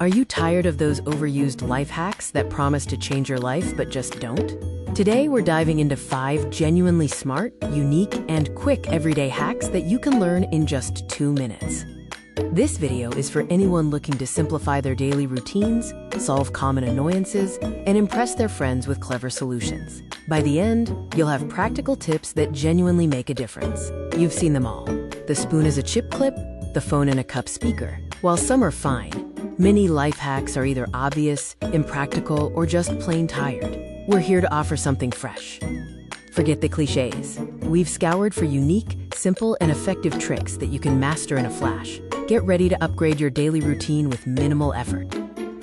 Are you tired of those overused life hacks that promise to change your life but just don't? Today, we're diving into 5 genuinely smart, unique, and quick everyday hacks that you can learn in just 2 minutes. This video is for anyone looking to simplify their daily routines, solve common annoyances, and impress their friends with clever solutions. By the end, you'll have practical tips that genuinely make a difference. You've seen them all. The spoon is a chip clip, the phone in a cup speaker. While some are fine, many life hacks are either obvious, impractical, or just plain tired. We're here to offer something fresh. Forget the cliches. We've scoured for unique, simple, and effective tricks that you can master in a flash. Get ready to upgrade your daily routine with minimal effort.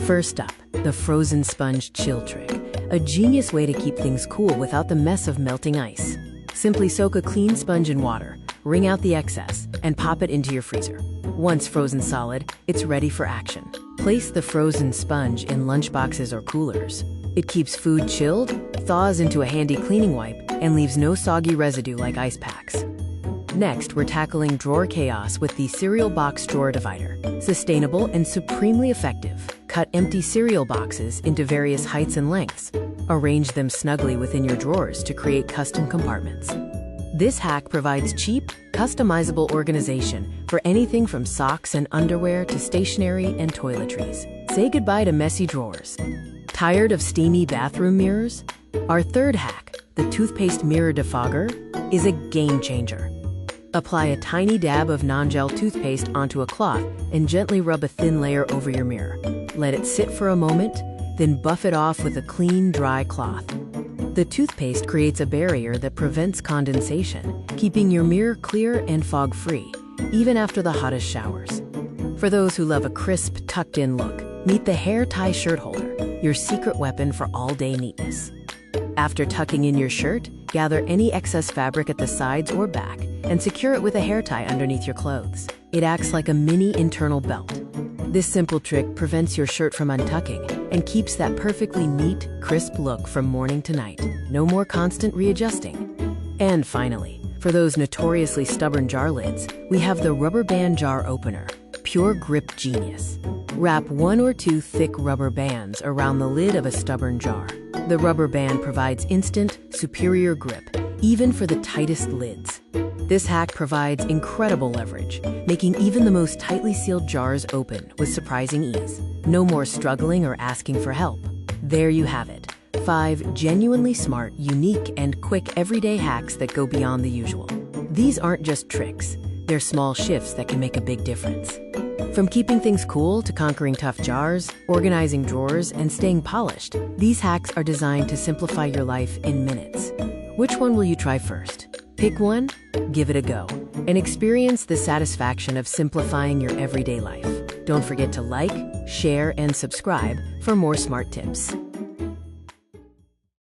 First up, the frozen sponge chill trick, a genius way to keep things cool without the mess of melting ice. Simply soak a clean sponge in water, wring out the excess, and pop it into your freezer. Once frozen solid, it's ready for action. Place the frozen sponge in lunchboxes or coolers. It keeps food chilled, thaws into a handy cleaning wipe, and leaves no soggy residue like ice packs. Next, we're tackling drawer chaos with the cereal box drawer divider. Sustainable and supremely effective. Cut empty cereal boxes into various heights and lengths. Arrange them snugly within your drawers to create custom compartments. This hack provides cheap, customizable organization for anything from socks and underwear to stationery and toiletries. Say goodbye to messy drawers. Tired of steamy bathroom mirrors? Our third hack, the toothpaste mirror defogger, is a game changer. Apply a tiny dab of non-gel toothpaste onto a cloth and gently rub a thin layer over your mirror. Let it sit for a moment, then buff it off with a clean, dry cloth. The toothpaste creates a barrier that prevents condensation, keeping your mirror clear and fog-free, even after the hottest showers. For those who love a crisp, tucked-in look, meet the hair tie shirt holder, your secret weapon for all-day neatness. After tucking in your shirt, gather any excess fabric at the sides or back and secure it with a hair tie underneath your clothes. It acts like a mini internal belt. This simple trick prevents your shirt from untucking and keeps that perfectly neat, crisp look from morning to night. No more constant readjusting. And finally, for those notoriously stubborn jar lids, we have the rubber band jar opener. Pure grip genius. Wrap 1 or 2 thick rubber bands around the lid of a stubborn jar. The rubber band provides instant, superior grip, even for the tightest lids. This hack provides incredible leverage, making even the most tightly sealed jars open with surprising ease. No more struggling or asking for help. There you have it. 5 genuinely smart, unique, and quick everyday hacks that go beyond the usual. These aren't just tricks. They're small shifts that can make a big difference. From keeping things cool to conquering tough jars, organizing drawers, and staying polished, these hacks are designed to simplify your life in minutes. Which one will you try first? Pick one, give it a go, and experience the satisfaction of simplifying your everyday life. Don't forget to like, share, and subscribe for more smart tips.